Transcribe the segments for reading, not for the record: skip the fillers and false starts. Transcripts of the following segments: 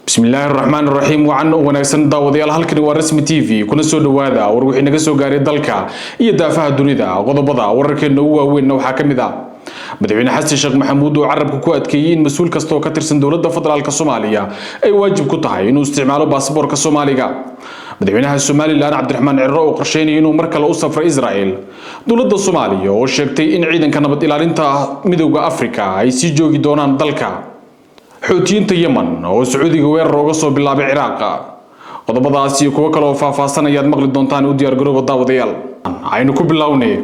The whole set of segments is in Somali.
بسم الله الرحمن الرحيم وعن ونagsan daawadayaal halkani waa rasmi TV kuna soo dhawaada war wixii naga soo gaaray dalka iyo daafaha dunida qodobada wararkeena ugu waaweyn waxa kamid ah madaxweyne xasan sheekh maxamuud oo carabka ku adkeeyay in mas'uul kasto oo ka tirsan dawladda federaalka Soomaaliya ay waajib ku tahay inuu isticmaalo baasaboorka Soomaaliga madaxweynaha Soomaaliland Cabdiraxmaan Cirro oo qorsheynaya inuu mar kale u safro Israel dawladda Soomaaliya oo sheegtay in ciidanka nabad ilaalinta midowga Afrika ay si joogi doonaan dalka xuutiyiinta Yemen oo Sacuudiga weerar uga soo bilaabay Ciraaq qodobadaas iyo kuwa kale oo faahfaahsan ayaad maqli doontaan u diyaar garooba daawadayaal aynu ku bilownay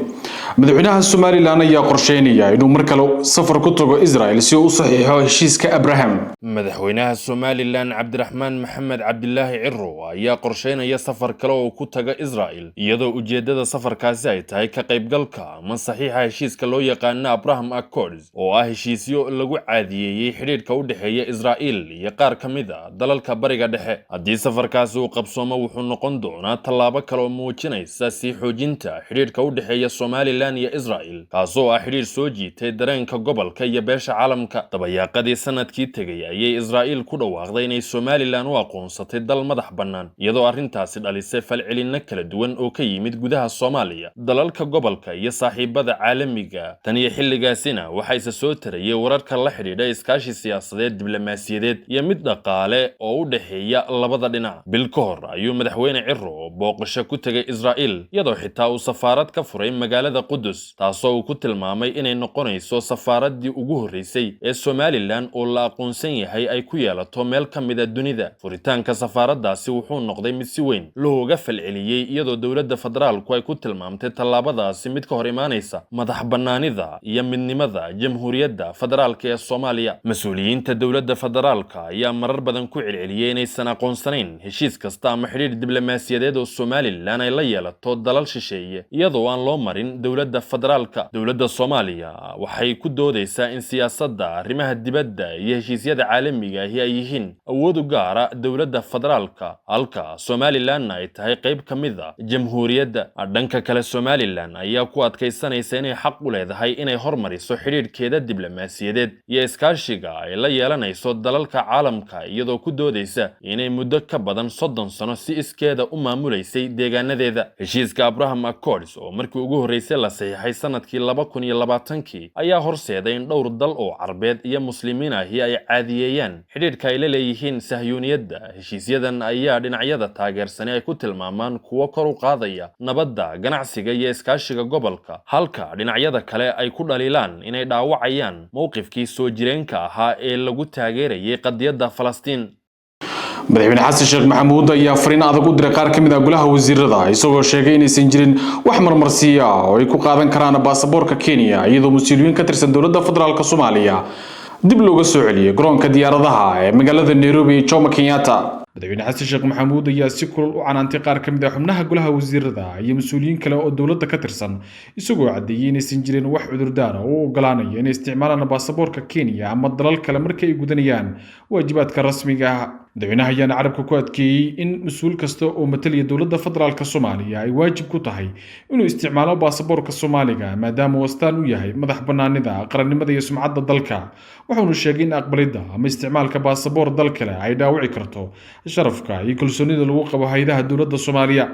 madaxweynaha Soomaaliland ayaa qorsheynaya inuu mar kale safar ku tago Israel si uu u saxiixo heshiiska Abraham madaxweynaha Soomaaliland Cabdiraxmaan Maxamed Cabdilaahi Cirro ayaa qorsheynaya safar kale oo ku taga Israel iyadoo ujeedada safarkaasi ay tahay ka qaybgalka ama saxiixa heshiiska loo yaqaan Abraham Accords oo ah heshiisyo lagu caadiyeeyay xiriirka u dhaxeeya Israel iyo qaar kamid ah dalalka bariga dhexe haddii safarkaasi uu qabsoomo wuxuu noqon doonaa tallaabo kale oo muujinaysa si xoojinta xiriirka u dhaxeeya Soomaaliland iyo Israel kaasoo ah xiriir soo jiitay dareenka gobolka iyo beesha caalamka dabayaaqadii sanadkii tagay ayay Israel ku dhawaaqday inay Soomaaliland u aqoonsatay dal madax bannaan iyadoo arrintaasi dhalisay falcelin kala duwan oo ka yimid gudaha Soomaaliya dalalka gobolka iyo saaxiibada caalamiga tan iyo xilligaasina waxa ay soo tarayay wararka la xiriira iskaashi siyaasadeed diblomaasiyadeed iyo mid dhaqaale oo u dhaxeeya labada dhinac bil ka hor ayuu madaxweyne Cirro booqasho ku tagay Israel iyadoo xitaa uu safaarad ka furay magaalada Qudus taasoo uu ku tilmaamay inay noqonayso safaaradii ugu horeysay ee Soomaaliland oo la aqoonsan yahay ay ku yeelato meel kamid ah dunida furitaanka safaaradaasi wuxuu noqday mid si weyn looga falceliyay iyadoo dawladda federaalku ay ku tilmaamtay tallaabadaasi mid ka hor imaanaysa madax bannaanida iyo midnimada jamhuuriyadda federaalka ee Soomaaliya mas'uuliyiinta dawladda federaalka ayaa marar badan ku celceliyay inaysan aqoonsanayn heshiis kasta ama xiriir diblomaasiyadeed oo Soomaaliland ay la yeelato dalal shisheeye iyadoo aan loo marin dawladda federaalka dawladda Soomaaliya waxay ku doodaysaa in siyaasadda arrimaha dibadda iyo heshiisyada caalamiga ah ay yihiin awood u gaar ah dawladda federaalka halka Soomaaliland ay tahay qayb kamid ah jamhuuriyadda dhanka kale Soomaaliland ayaa ku adkaysanaysa inay xaq u leedahay inay hormariso xiriirkeeda diblomaasiyadeed iyo iskaashiga ay la yeelanayso dalalka caalamka iyadoo ku doodaysa inay muddo ka badan 30 sano si iskeeda u maamuleysay deegaanadeeda heshiiska Abraham Accords oo markii ugu horeysay la saxiixay sanadkii 2020 ayaa horseeday in dhowr dal oo Carbeed iyo Muslimiin ah ay caadiyeeyaan xiriirka ay la leeyihiin sahyuuniyadda heshiisyadan ayaa dhinacyada taageersan ay ku tilmaamaan kuwa kor u qaadaya nabadda ganacsiga iyo iskaashiga gobolka halka dhinacyada kale ay ku dhaliilaan inay dhaawacayaan mowqifkii soo jireenka ahaa ee lagu taageerayay qadiyadda Falastiin madaxweyne xasan sheekh maxamuud ayaa fariin adag u diray qaar kamid ah golaha wasiirada isagoo sheegay inaysan jirin wax marmarsiya oo ay ku qaadan karaan baasaboorka Kenya iyadoo mas'uuliyiin ka tirsan dawladda federaalka Soomaaliya dib looga soo celiyay garoonka diyaaradaha ee magaalada Nairobi ee Jomo Kenyatta madaxweyne xasan sheekh maxamuud ayaa si kulul u canaantay qaar kamid ah xubnaha golaha wasiirada iyo mas'uuliyiin kale oo dawladda ka tirsan isagoo cadeeyay inaysan jirin wax cudurdaar ah oo ogolaanaya inay isticmaalaan baasaboorka Kenya ama dalal kale marka ay gudanayaan waajibaadka rasmiga ah madaxweynaha ayaa carabka ku adkeeyay in mas'uul kasta oo matalaya dawladda federaalka Soomaaliya ay waajib ku tahay inuu isticmaalo baasaboorka Soomaaliga maadaama uu astaan u yahay madax bannaanida qarannimada iyo sumcadda dalka wuxuuna sheegay in aqbalida ama isticmaalka baasaboor dal kale ay dhaawici karto sharafka iyo kalsoonida lagu qabo hay'adaha dawladda Soomaaliya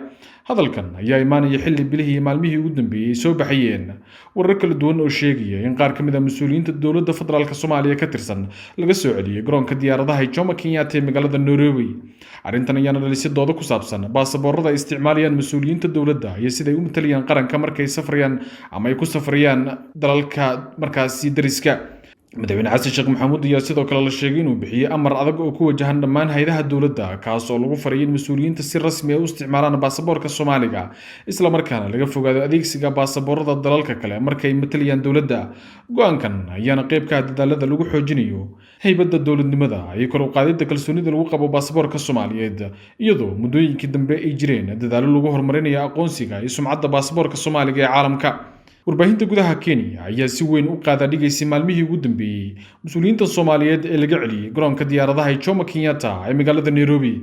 hadalkan ayaa imaanaya xilli bilihii maalmihii ugu dambeeyay soo baxayeen warar kala duwan oo sheegaya in qaar kamid ah mas'uuliyiinta dawladda federaalka Soomaaliya ka tirsan laga soo celiyay garoonka diyaaradaha ee Jomo Kenyatta ee magaalada Nairobi arrintan ayaa dhalisay doodo ku saabsan baasaboorada ay isticmaalayaan mas'uuliyiinta dawladda iyo sida ay u matalayaan qaranka markay safrayaan ama ay ku safrayaan dalalka markaasi dariska madaxweyne xasan sheekh maxamuud ayaa sidoo kale la sheegay inuu bixiyay amar adag oo ku wajahan dhammaan hay'adaha dawladda kaas oo lagu faray in mas'uuliyiinta si rasmi ah u isticmaalaan baasaboorka Soomaaliga isla markaana laga fogaado adeegsiga baasaboorada dalalka kale markay matalayaan dawladda go'aankan ayaana qayb ka ah dadaalada lagu xoojinayo haybadda dawladnimada iyo kor u qaadida kalsoonida lagu qabo baasaboorka Soomaaliyeed iyadoo muddooyinkii dambe ay jireen dadaalo lagu horumarinayo aqoonsiga iyo sumcadda baasaboorka Soomaaliga ee caalamka warbaahinta gudaha Kenya ayaa si weyn u qaada dhigaysay maalmihii ugu dambeeyay mas'uuliyiinta Soomaaliyeed ee laga celiyay garoonka diyaaradaha Jomo Kenyatta ee magaalada Nairobi.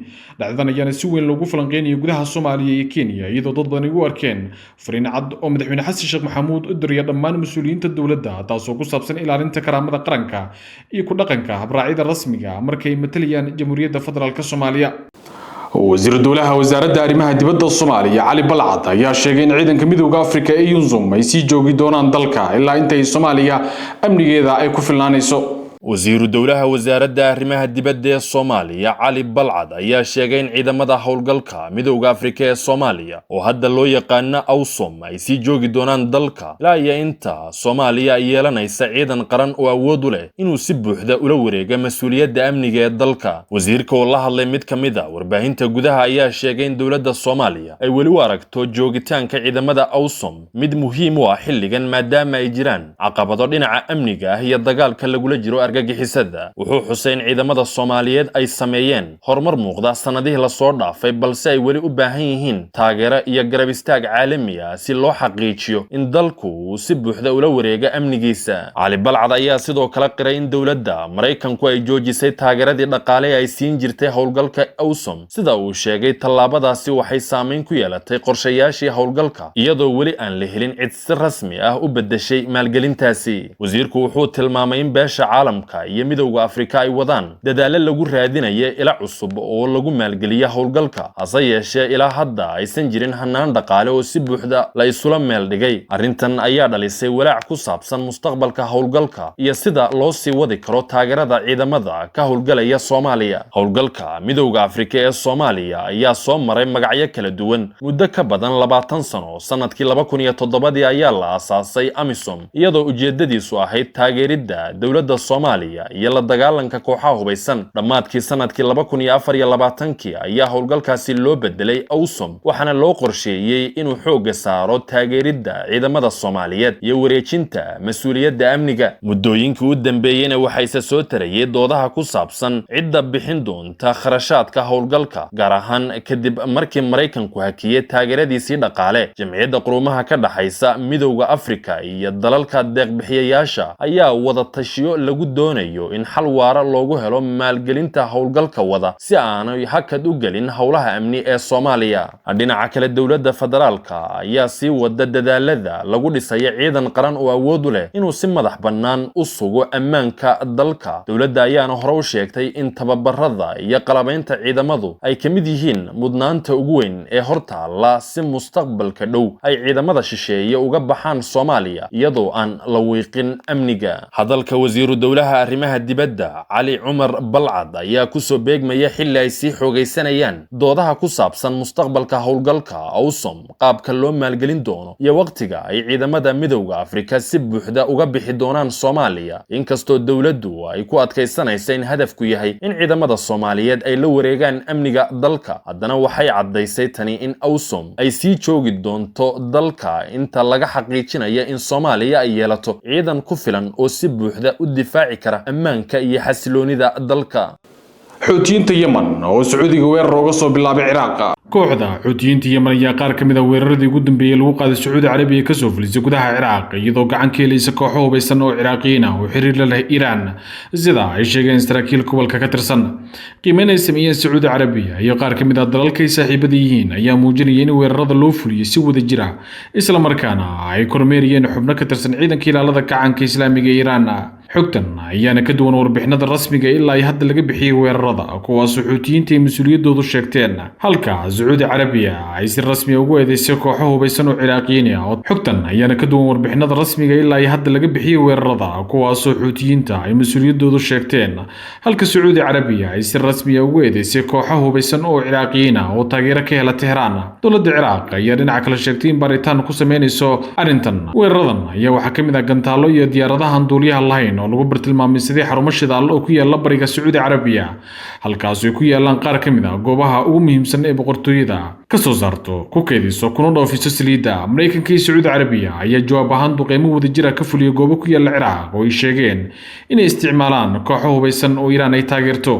Dhacdadan ayaana si weyn loogu falanqeynayay gudaha Soomaaliya iyo Kenya iyadoo dad badan u arkeen fariin cad oo madaxweyne Xasan Sheekh Maxamuud u diray dhammaan mas'uuliyiinta dowladda taasoo ku saabsan ilaalinta karaamada qaranka iyo ku dhaqanka habraacyada rasmiga markay matalayaan Jamhuuriyadda Federaalka Soomaaliya. wasiir dowlaha wasaaradda arrimaha dibadda Soomaaliya Cali Balcad ayaa sheegay in ciidanka midowga Afrika ee UNSOM ay sii joogi doonaan dalka ilaa inta ay Soomaaliya amnigeeda ay ku filnaanayso. wasiiru dowlaha wasaaradda arrimaha dibadda ee Soomaaliya Cali Balcad ayaa sheegay in ciidamada howlgalka midowga Afrika ee Soomaaliya oo hadda loo yaqaan AUSOM ay sii joogi doonaan dalka ilaa iyo inta Soomaaliya ay yeelanaysa ciidan qaran oo awood u leh inuu si buuxda ula wareego mas'uuliyadda amniga ee dalka. wasiirka oo la hadlay mid kamid ah warbaahinta gudaha ayaa sheegay in dowladda Soomaaliya ay weli u aragto joogitaanka ciidamada AUSOM mid muhiim u ah xilligan maadaama ay jiraan caqabado dhinaca amniga ah iyo dagaalka lagula jiro argagixisada. wuxuu xusay in ciidamada Soomaaliyeed ay sameeyeen horumar muuqda sanadihii la soo dhaafay balse ay weli u baahan yihiin taageero iyo garab istaag caalami ah si loo xaqiijiyo in dalku uu si buuxda ula wareego amnigiisa. Cali Balcad ayaa sidoo kale qiray in dowladda Mareykanku ay joojisay taageeradii dhaqaale ay siin jirtay howlgalka AUSOM. sida uu sheegay tallaabadaasi waxay saameyn ku yeelatay qorshayaashii howlgalka iyadoo weli aan la helin cid si rasmi ah u bedeshay maalgelintaasi. wasiirku wuxuu tilmaamay in beesha caalamka iyo midowga Afrika ay wadaan dadaalo lagu raadinayo ila cusub oo lagu maalgeliyo howlgalka hase yeeshee ilaa hadda aysan jirin hanaan dhaqaale oo si buuxda la isula meel dhigay. arrintan ayaa dhalisay walaac ku saabsan mustaqbalka howlgalka iyo sida loo sii wadi karo taageerada ciidamada ka howlgalaya Soomaaliya. howlgalka midowga Afrika ee Soomaaliya ayaa soo maray magacyo kala duwan muddo ka badan 20 sano. sanadkii 2007 ayaa la aasaasay AMISOM iyadoo ujeedadiisu ahayd taageeridda dowladda Soomaaliya iyo la dagaalanka kooxaha hubeysan. dhamaadkii sanadkii 2024 ayaa howlgalkaasi loo bedelay AUSOM waxaana loo qorsheeyay inuu xoogga saaro taageeridda ciidamada Soomaaliyeed iyo wareejinta mas'uuliyadda amniga. muddooyinkii u dambeeyayna waxay soo tarayay doodaha ku saabsan cidda bixin doonta kharashaadka howlgalka gaar ahaan kadib markii Mareykanku hakiyay taageeradiisii dhaqaale. jamciyadda quruumaha ka dhaxaysa midowga Afrika iyo dalalka deeq-bixiyayaasha ayaa wada tashiyo lagu doonayo in xal waara loogu helo maalgelinta howlgalka wada si aanay hakad u gelin howlaha amni ee Soomaaliya. dhinaca kale dowladda federaalka ayaa sii wada dadaalada lagu dhisayo ciidan qaran oo awood u leh inuu si madax bannaan u sugo ammaanka dalka. dowladda ayaana hore u sheegtay in tababarada iyo qalabaynta ciidamadu ay ka mid yihiin mudnaanta ugu weyn ee hortaala si mustaqbalka dhow ay ciidamada shisheeye uga baxaan Soomaaliya iyadoo aan la wiiqin amniga. hadalka wasiiru dowlaha arrimaha dibadda Cali Umar Balcad ayaa ku soo beegmaya xilli ay sii xoogaysanayaan doodaha ku saabsan mustaqbalka howlgalka AUSOM, qaabka loo maalgelin doono iyo waqtiga ay ciidamada midowga Afrika si buuxda uga bixi doonaan Soomaaliya. inkastoo dowladdu ay ku adkaysanayso in hadafku yahay in ciidamada Soomaaliyeed ay la wareegaan amniga dalka, haddana waxay caddaysay tani in AUSOM ay sii joogi doonto dalka inta laga xaqiijinayo in Soomaaliya ay yeelato ciidan ku filan oo si buuxda u difaaci kara ammaanka iyo xasiloonida dalka. xuutiyiinta Yemen oo Sacuudiga weerar uga soo bilaabay Ciraaq. kooxda xuutiyiinta Yemen ayaa qaar kamid ah weeraradii ugu dambeeyay lagu qaaday Sacuudi Carabiya ka soo fulisay gudaha Ciraaq iyadoo gacan ka helaysa kooxo hubeysan oo Ciraaqiyiin ah oo xiriir la leh Iiraan sida ay sheegeen saraakiil gobolka ka tirsan. qiimeynay sameeyeen Sacuudi Carabiya iyo qaar kamid ah dalalka saaxiibada yihiin ayaa muujinayay in weerarada loo fuliyay si wada jir ah isla markaana ay kormeeriyeen xubno ka tirsan ciidanka ilaalada gacanka Islaamiga ee Iiraan. xogtan ayaana ka duwan warbixinada rasmiga ilaa ay hadda laga bixiyay weerarada kuwaas oo xuutiyiinta ay mas'uuliyadoodu sheegteen halka Sacuudi Carabiya ay si rasmi ah ugu eedeysay kooxo hubeysan oo Ciraaqiyiin ah. xogtan ayaana ka duwan warbixinada rasmiga ilaa ay hadda laga bixiyay weerarada kuwaas oo xuutiyiinta ay mas'uuliyadoodu sheegteen halka Sacuudi Carabiya ay si rasmi ah ugu eedeysay kooxo hubeysan oo Ciraaqiyiin ah oo taageero ka hela Tehraan. dowladda Ciraaq ayaa dhinaca kale sheegtay in baaritaan ku sameynayso arrintan. weeraradan ayaa waxaa kamid ah gantaalo iyo diyaaradaha aan duuliyaha lahayn oo lagu bartilmaameedsaday xarumo shidaal oo ku yaala bariga Sacuudi Carabiya halkaas oo ku yaalaan qaar kamid ah goobaha ugu muhiimsan ee boqortooyada ka soo saarto ku keediso kuna dhoofiso saliidda. Mareykanka iyo Sacuudi Carabiya ayaa jawaab ahaan duqeymo wadajir ah ka fuliyay goobo ku yaala Ciraaq oo ay sheegeen inay isticmaalaan kooxo hubeysan oo Iiraan ay taageerto.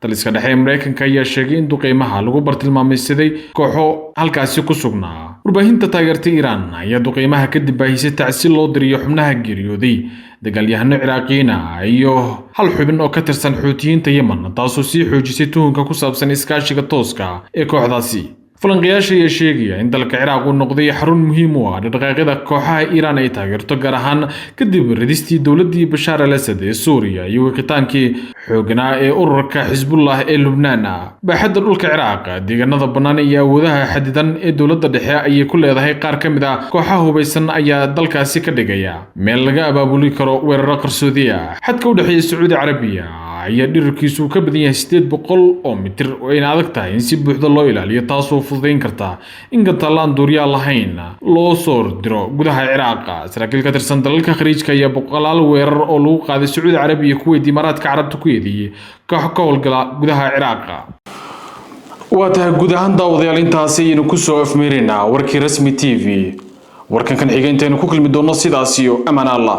taliska dhexe ee Mareykanka ayaa sheegay in duqeymaha lagu bartilmaameedsaday kooxo halkaasi ku sugnaa warbaahinta taageertay Iiraan ayaa duqeymaha kadib baahisay tacsiil loo diriyo xubnaha geeriyooday dagaalyahano Ciraaqiyiin iyo hal xubin oo ka tirsan Xuutiyiinta Yemen taasoo sii xoojisay tuhunka ku saabsan iskaashiga tooska ee kooxdaasi. falanqayaasha ayaa sheegaya in dalka Ciraaq uu noqday xarun muhiim u ah dhaqdhaqaaqyada kooxaha Iiraan ay taageerto gaar ahaan kadib ridistii dowladii Bashaar al-Assad ee Suuriya iyo wicitaankii xooganaa ee ururka Xisbullah ee Lubnaan. baaxadda dhulka Ciraaq deegaanada bannaan iyo awoodaha xadidan ee dowladda dhexe ayay ku leedahay qaar ka mid ah kooxaha hubeysan ayaa dalkaasi ka dhigaya meel laga abaabuli karo weeraro qarsoodi ah. xadka u dhexeeya Sacuudi Carabiya ayaa dhirarkiisu ka badan yahay 800 oo mitir oo ay adag tahay in si buuxda loo ilaaliyo taasoo fududeyn karta in gantalaan duuriyaal lahayn loo soo diro gudaha Ciraaq. saraakiil ka tirsan dalalka khariijka ayaa boqolaal weerar oo lagu qaaday Sacuudi Carabiya kuwii Imaaraadka Carabta ku yeediyay ka howlgala gudaha Ciraaq. waa tahay guud ahaan daawadayaal intaasi ayaynu ku soo afmeerinaa warkii rasmi TV warkan kan xiga intaynu ku kulmi doono sidaas iyo amaan Allah.